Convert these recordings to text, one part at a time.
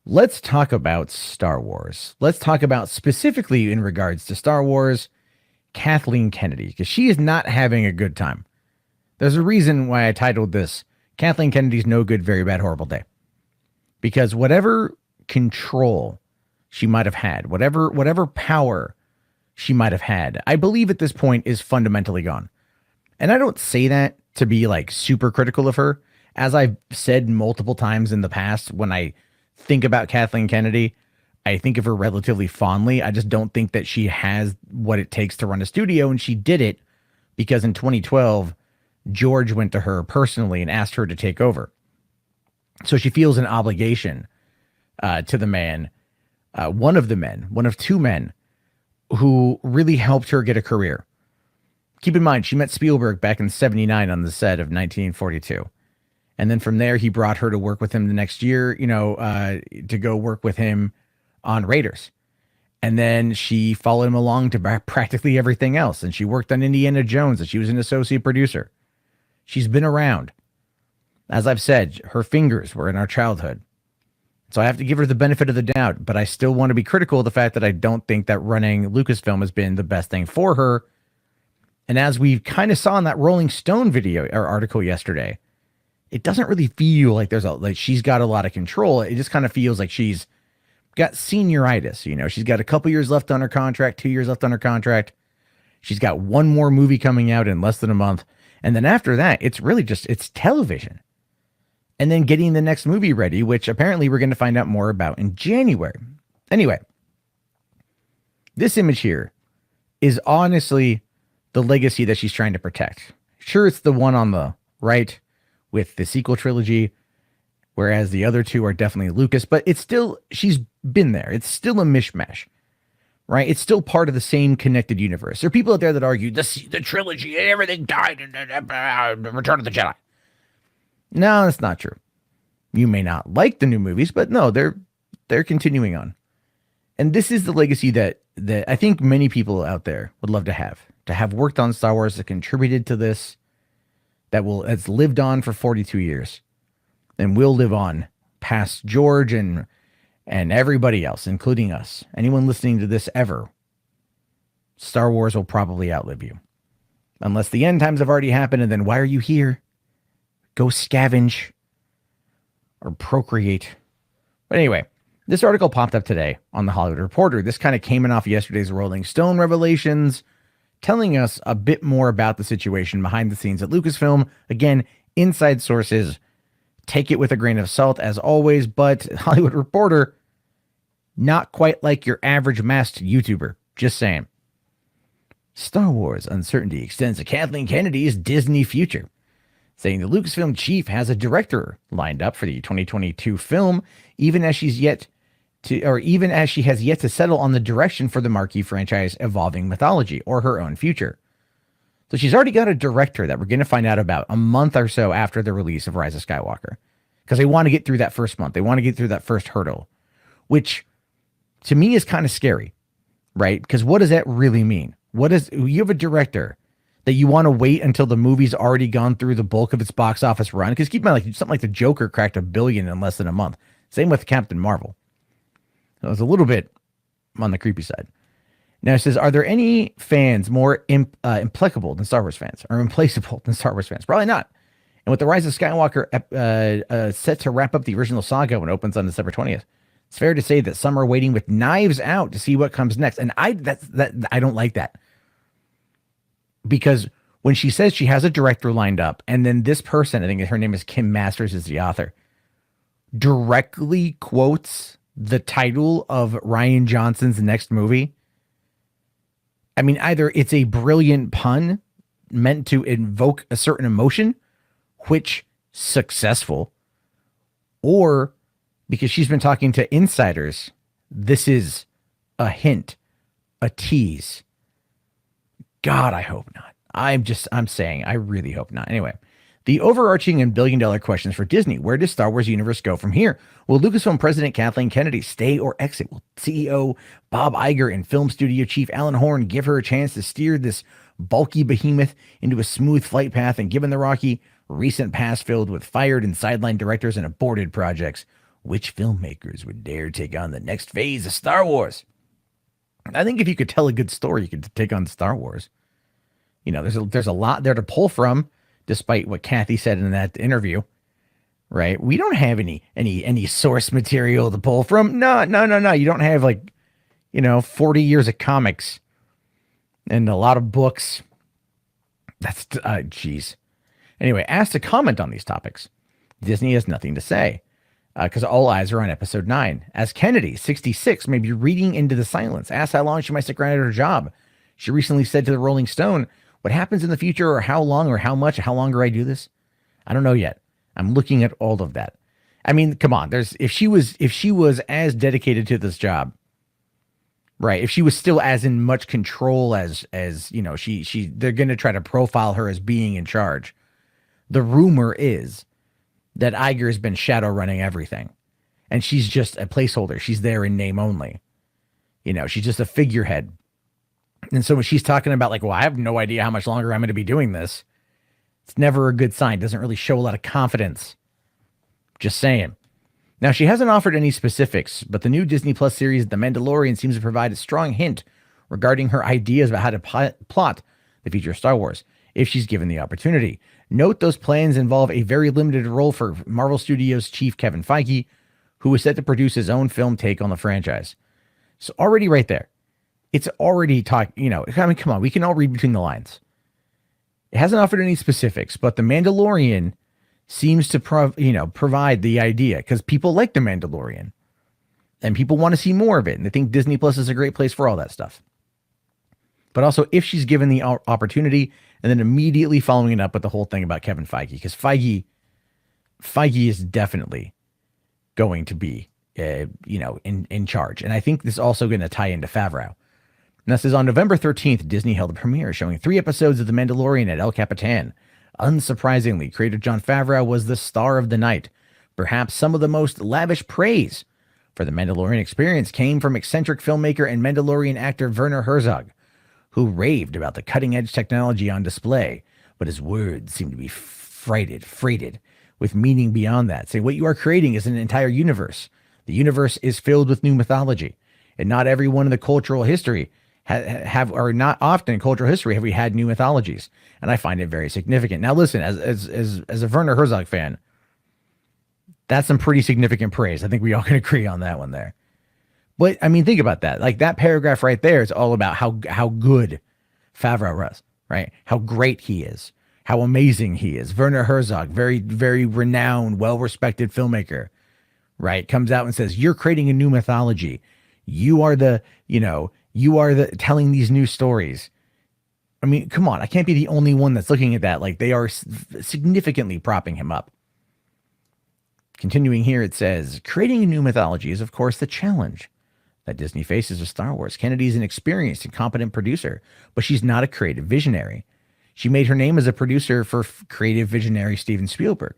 Let's talk about Star Wars. Let's talk about specifically in regards to Star Wars, Kathleen Kennedy, because she is not having a good time. There's a reason why I titled this Kathleen Kennedy's No Good, Very Bad, Horrible Day. Because whatever control she might have had, whatever power she might have had, I believe at this point is fundamentally gone. And I don't say that to be like super critical of her. As I've said multiple times in the past, when I think about Kathleen Kennedy, I think of her relatively fondly. I just don't think that she has what it takes to run a studio. And she did it because in 2012, George went to her personally and asked her to take over. So she feels an obligation to the man, one of two men who really helped her get a career. Keep in mind, she met Spielberg back in 79 on the set of 1942. And then from there, he brought her to work with him the next year, to go work with him on Raiders. And then she followed him along to practically everything else. And she worked on Indiana Jones, and she was an associate producer. She's been around. As I've said, her fingers were in our childhood. So I have to give her the benefit of the doubt, but I still want to be critical of the fact that I don't think that running Lucasfilm has been the best thing for her. And as we kind of saw in that Rolling Stone video or article yesterday, it doesn't really feel like she's got a lot of control. It just kind of feels like she's got senioritis. She's got a couple years left on her contract, 2 years left on her contract. She's got one more movie coming out in less than a month. And then after that, it's television. And then getting the next movie ready, which apparently we're going to find out more about in January. Anyway, this image here is honestly the legacy that she's trying to protect. Sure, it's the one on the right with the sequel trilogy, whereas the other two are definitely Lucas, but it's still, she's been there. It's still a mishmash, right? It's still part of the same connected universe. There are people out there that argue the trilogy, everything died in Return of the Jedi. No, that's not true. You may not like the new movies, but no, they're continuing on. And this is the legacy that I think many people out there would love to have worked on Star Wars, that contributed to this, that's lived on for 42 years and will live on past George and everybody else, including us. Anyone listening to this ever, Star Wars will probably outlive you. Unless the end times have already happened, and then why are you here? Go scavenge or procreate. But anyway, this article popped up today on The Hollywood Reporter. This kind of came in off yesterday's Rolling Stone revelations, telling us a bit more about the situation behind the scenes at Lucasfilm. Again, inside sources. Take it with a grain of salt, as always, but Hollywood Reporter, not quite like your average masked YouTuber. Just saying. Star Wars uncertainty extends to Kathleen Kennedy's Disney future, saying the Lucasfilm chief has a director lined up for the 2022 film, even as she has yet to settle on the direction for the marquee franchise evolving mythology or her own future. So she's already got a director that we're going to find out about a month or so after the release of Rise of Skywalker, because they want to get through that first month. They want to get through that first hurdle, which to me is kind of scary, right? Because what does that really mean? You have a director that you want to wait until the movie's already gone through the bulk of its box office run? Because keep in mind, like something like The Joker cracked $1 billion in less than a month. Same with Captain Marvel. So it was a little bit on the creepy side. Now it says, are there any fans more implacable than Star Wars fans, or implacable than Star Wars fans? Probably not. And with the Rise of Skywalker set to wrap up the original saga when it opens on December 20th, it's fair to say that some are waiting with knives out to see what comes next. And I don't like that. Because when she says she has a director lined up, and then this person, I think her name is Kim Masters, is the author, directly quotes the title of Rian Johnson's next movie. I mean, either it's a brilliant pun meant to invoke a certain emotion, which successful, or because she's been talking to insiders, this is a hint, a tease. God, I hope not. I'm saying, I really hope not. Anyway, the overarching and billion-dollar questions for Disney. Where does Star Wars universe go from here? Will Lucasfilm President Kathleen Kennedy stay or exit? Will CEO Bob Iger and film studio chief Alan Horn give her a chance to steer this bulky behemoth into a smooth flight path? And given the rocky recent past filled with fired and sidelined directors and aborted projects, Which filmmakers would dare take on the next phase of Star Wars? I think if you could tell a good story, you could take on Star Wars. You know, there's a lot there to pull from, despite what Kathy said in that interview. Right? We don't have any source material to pull from. No. You don't have 40 years of comics and a lot of books. That's geez. Anyway, asked to comment on these topics, Disney has nothing to say because all eyes are on episode 9. As Kennedy, 66, may be reading into the silence, asked how long she might stick around at her job. She recently said to the Rolling Stone, "What happens in the future, or how long, or how much, how longer I do this, I don't know yet. I'm looking at all of that." I mean, come on. If she was as dedicated to this job, right? If she was still as in much control as they're going to try to profile her as being in charge. The rumor is that Iger has been shadow running everything, and she's just a placeholder. She's there in name only. She's just a figurehead. And so when she's talking about well, I have no idea how much longer I'm going to be doing this, it's never a good sign. Doesn't really show a lot of confidence. Just saying. Now, she hasn't offered any specifics, but the new Disney Plus series, The Mandalorian, seems to provide a strong hint regarding her ideas about how to plot the future of Star Wars, if she's given the opportunity. Note those plans involve a very limited role for Marvel Studios chief Kevin Feige, who is set to produce his own film take on the franchise. So already right there, it's already talking, come on, we can all read between the lines. It hasn't offered any specifics, but The Mandalorian seems to provide the idea because people like The Mandalorian and people want to see more of it. And they think Disney Plus is a great place for all that stuff. But also if she's given the opportunity and then immediately following it up with the whole thing about Kevin Feige, because Feige is definitely going to be, in charge. And I think this is also going to tie into Favreau. And this is on November 13th, Disney held a premiere showing 3 episodes of The Mandalorian at El Capitan. Unsurprisingly, creator Jon Favreau was the star of the night. Perhaps some of the most lavish praise for the Mandalorian experience came from eccentric filmmaker and Mandalorian actor Werner Herzog, who raved about the cutting-edge technology on display, but his words seemed to be freighted with meaning beyond that. Say, what you are creating is an entire universe. The universe is filled with new mythology, and not everyone in the cultural history or not often in cultural history have we had new mythologies, and I find it very significant. Now, listen, as a Werner Herzog fan, that's some pretty significant praise. I think we all can agree on that one there. But I mean, think about that. That paragraph right there is all about how good Favreau was, right? How great he is, how amazing he is. Werner Herzog, very, very renowned, well-respected filmmaker, right? Comes out and says, "You're creating a new mythology. You are the telling these new stories." I mean, come on. I can't be the only one that's looking at that. They are significantly propping him up. Continuing here, it says, creating a new mythology is, of course, the challenge that Disney faces with Star Wars. Kennedy is an experienced and competent producer, but she's not a creative visionary. She made her name as a producer for creative visionary Steven Spielberg.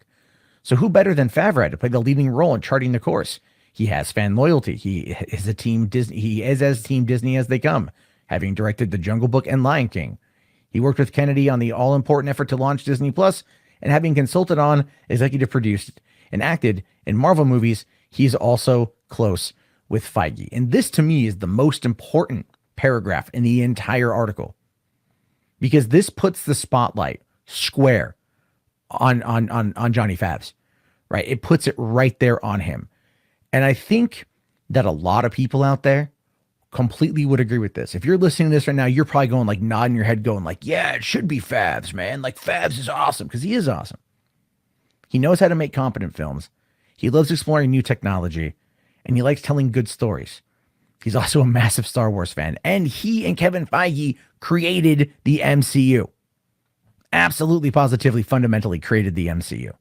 So who better than Favreau to play the leading role in charting the course? He has fan loyalty. He is as Team Disney as they come, having directed The Jungle Book and Lion King. He worked with Kennedy on the all-important effort to launch Disney Plus, and having consulted on, executive produced, and acted in Marvel movies, he's also close with Feige. And this, to me, is the most important paragraph in the entire article, because this puts the spotlight square on Johnny Favs, right? It puts it right there on him. And I think that a lot of people out there completely would agree with this. If you're listening to this right now, you're probably going nodding your head going yeah, it should be Favs, man. Favs is awesome, because he is awesome. He knows how to make competent films. He loves exploring new technology, and he likes telling good stories. He's also a massive Star Wars fan, and he and Kevin Feige created the MCU. Absolutely, positively, fundamentally created the MCU.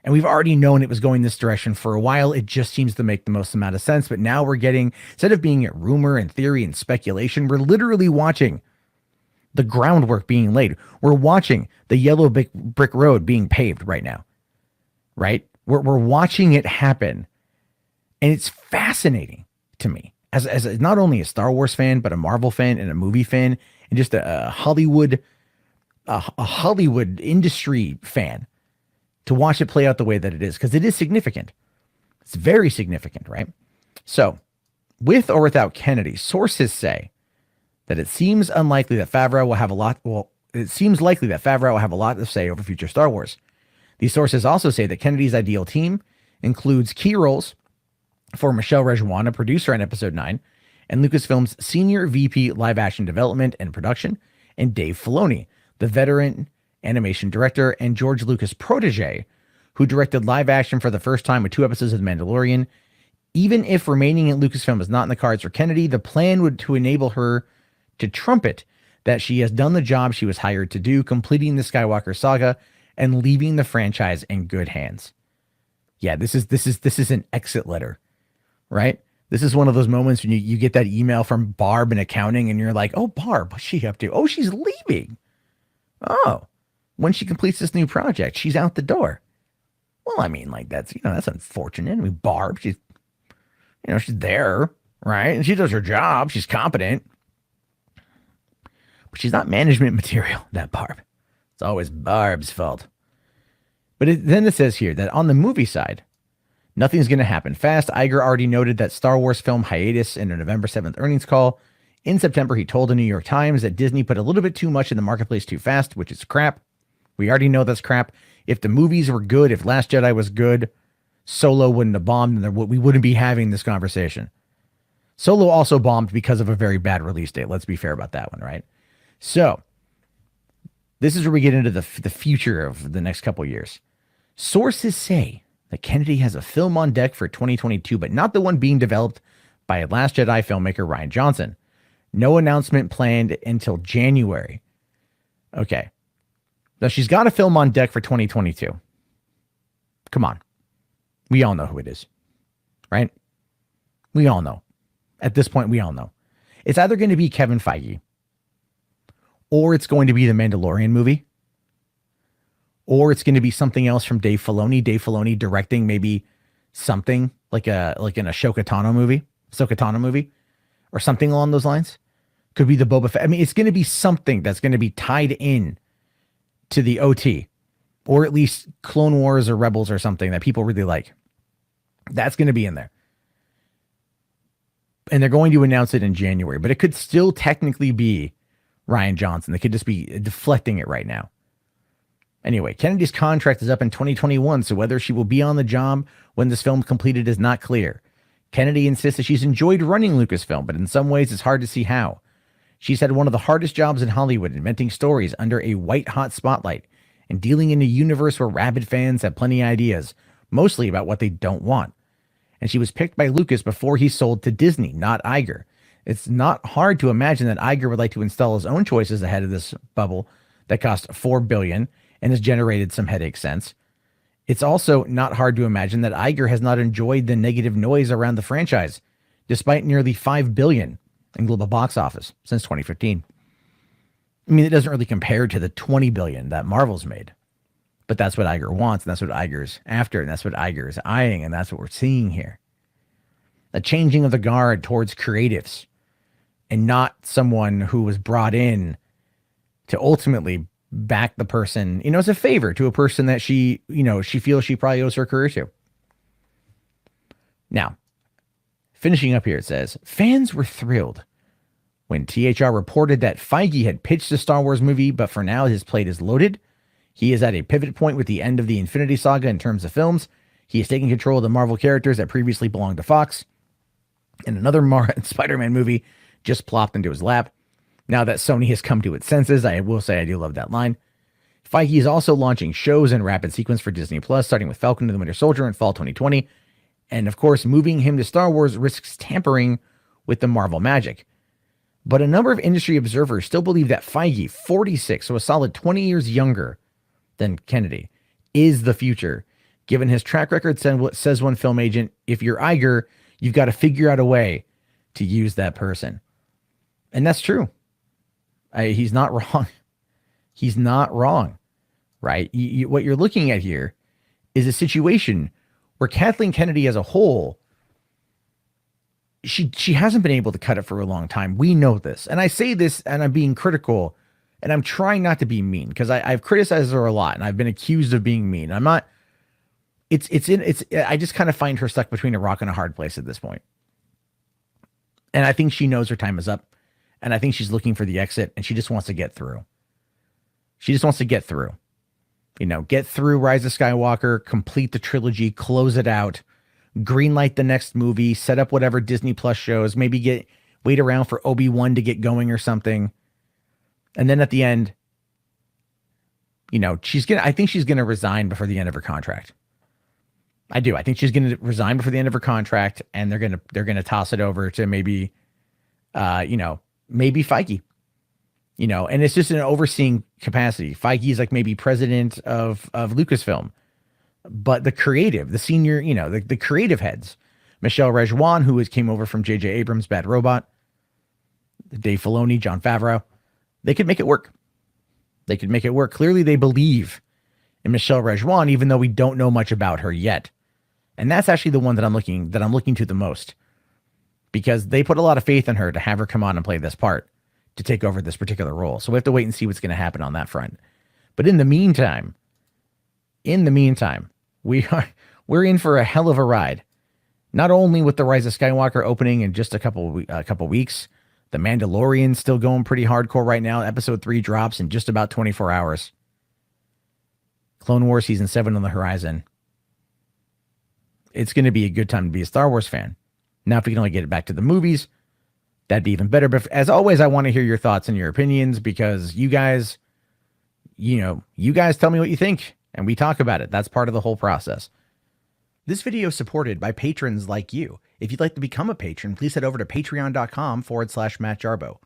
And we've already known it was going this direction for a while. It just seems to make the most amount of sense. But now we're getting, instead of being at rumor and theory and speculation, we're literally watching the groundwork being laid. We're watching the yellow brick road being paved right now, right? We're watching it happen. And it's fascinating to me as not only a Star Wars fan, but a Marvel fan and a movie fan and just a Hollywood industry fan, to watch it play out the way that it is, because it is significant. It's very significant, right? So, with or without Kennedy, sources say that it seems unlikely that Favreau will have a lot. Well, it seems likely that Favreau will have a lot to say over future Star Wars. These sources also say that Kennedy's ideal team includes key roles for Michelle Rejoin, a producer on Episode 9, and Lucasfilm's senior VP live action development and production, and Dave Filoni, the veteran animation director and George Lucas protege, who directed live action for the first time with 2 episodes of The Mandalorian. Even if remaining at Lucasfilm is not in the cards for Kennedy, the plan would to enable her to trumpet that she has done the job she was hired to do, completing the Skywalker saga and leaving the franchise in good hands. Yeah, this is an exit letter, right? This is one of those moments when you get that email from Barb in accounting and you're like, oh, Barb, what's she up to? Oh, she's leaving. Oh, when she completes this new project, she's out the door. Well, I mean, like that's unfortunate. I mean, Barb, she's there, right? And she does her job. She's competent. But she's not management material, that Barb. It's always Barb's fault. But then it says here that on the movie side, nothing's going to happen fast. Iger already noted that Star Wars film hiatus in a November 7th earnings call. In September, he told the New York Times that Disney put a little bit too much in the marketplace too fast, which is crap. We already know that's crap. If the movies were good, if Last Jedi was good, Solo wouldn't have bombed, and we wouldn't be having this conversation. Solo also bombed because of a very bad release date. Let's be fair about that one, right? So, this is where we get into the future of the next couple years. Sources say that Kennedy has a film on deck for 2022, but not the one being developed by Last Jedi filmmaker Rian Johnson. No announcement planned until January. Okay. Now, she's got a film on deck for 2022. Come on. We all know who it is, right? We all know. At this point, we all know. It's either going to be Kevin Feige, or it's going to be the Mandalorian movie, or it's going to be something else from Dave Filoni. Dave Filoni directing maybe something like an Ahsoka Tano movie, or something along those lines. Could be the Boba Fett. I mean, it's going to be something that's going to be tied in to the OT, or at least Clone Wars or Rebels or something that people really like. That's going to be in there. And they're going to announce it in January, but it could still technically be Rian Johnson. They could just be deflecting it right now. Anyway, Kennedy's contract is up in 2021, so whether she will be on the job when this film completed is not clear. Kennedy insists that she's enjoyed running Lucasfilm, but in some ways it's hard to see how. She's had one of the hardest jobs in Hollywood, inventing stories under a white-hot spotlight and dealing in a universe where rabid fans have plenty of ideas, mostly about what they don't want. And she was picked by Lucas before he sold to Disney, not Iger. It's not hard to imagine that Iger would like to install his own choices ahead of this bubble that cost $4 billion and has generated some headache since. It's also not hard to imagine that Iger has not enjoyed the negative noise around the franchise, despite nearly $5 billion in global box office since 2015. I mean, it doesn't really compare to the $20 billion that Marvel's made. But that's what Iger wants, and that's what Iger's after, and that's what Iger is eyeing, and that's what we're seeing here. A changing of the guard towards creatives, and not someone who was brought in to ultimately back the person, as a favor to a person that she feels she probably owes her career to. Now, finishing up here, it says, fans were thrilled when THR reported that Feige had pitched a Star Wars movie, but for now his plate is loaded. He is at a pivot point with the end of the Infinity Saga in terms of films. He is taking control of the Marvel characters that previously belonged to Fox. And another Spider-Man movie just plopped into his lap. Now that Sony has come to its senses, I will say I do love that line. Feige is also launching shows in rapid sequence for Disney Plus, starting with Falcon and the Winter Soldier in fall 2020. And of course, moving him to Star Wars risks tampering with the Marvel magic. But a number of industry observers still believe that Feige, 46, so a solid 20 years younger than Kennedy, is the future. Given his track record, says one film agent, if you're Iger, you've got to figure out a way to use that person. And that's true. He's not wrong. He's not wrong, right? What you're looking at here is a situation where Kathleen Kennedy as a whole, she hasn't been able to cut it for a long time. We know this. And I say this and I'm being critical and I'm trying not to be mean because I've criticized her a lot and I've been accused of being mean. I'm I just kind of find her stuck between a rock and a hard place at this point. And I think she knows her time is up. And I think she's looking for the exit, and she just wants to get through. She just wants to get through. Get through Rise of Skywalker, complete the trilogy, close it out, greenlight the next movie, set up whatever Disney Plus shows, maybe wait around for Obi-Wan to get going or something. And then at the end, I think she's gonna resign before the end of her contract. I do. I think she's gonna resign before the end of her contract, and they're gonna toss it over to maybe Feige. And it's just an overseeing capacity. Feige is like maybe president of Lucasfilm, but the senior, the creative heads, Michelle Rejwan, who came over from J.J. Abrams' Bad Robot, Dave Filoni, Jon Favreau, they could make it work. They could make it work. Clearly, they believe in Michelle Rejwan, even though we don't know much about her yet. And that's actually the one that I'm looking to the most, because they put a lot of faith in her to have her come on and play this part, to take over this particular role. So we have to wait and see what's going to happen on that front. But in the meantime, we're in for a hell of a ride. Not only with the Rise of Skywalker opening in just a couple weeks, The Mandalorian's still going pretty hardcore right now. Episode 3 drops in just about 24 hours. Clone Wars Season 7 on the horizon. It's going to be a good time to be a Star Wars fan. Now, if we can only get it back to the movies, that'd be even better. But as always, I want to hear your thoughts and your opinions, because you guys tell me what you think and we talk about it. That's part of the whole process. This video is supported by patrons like you. If you'd like to become a patron, please head over to patreon.com/Matt Jarbo.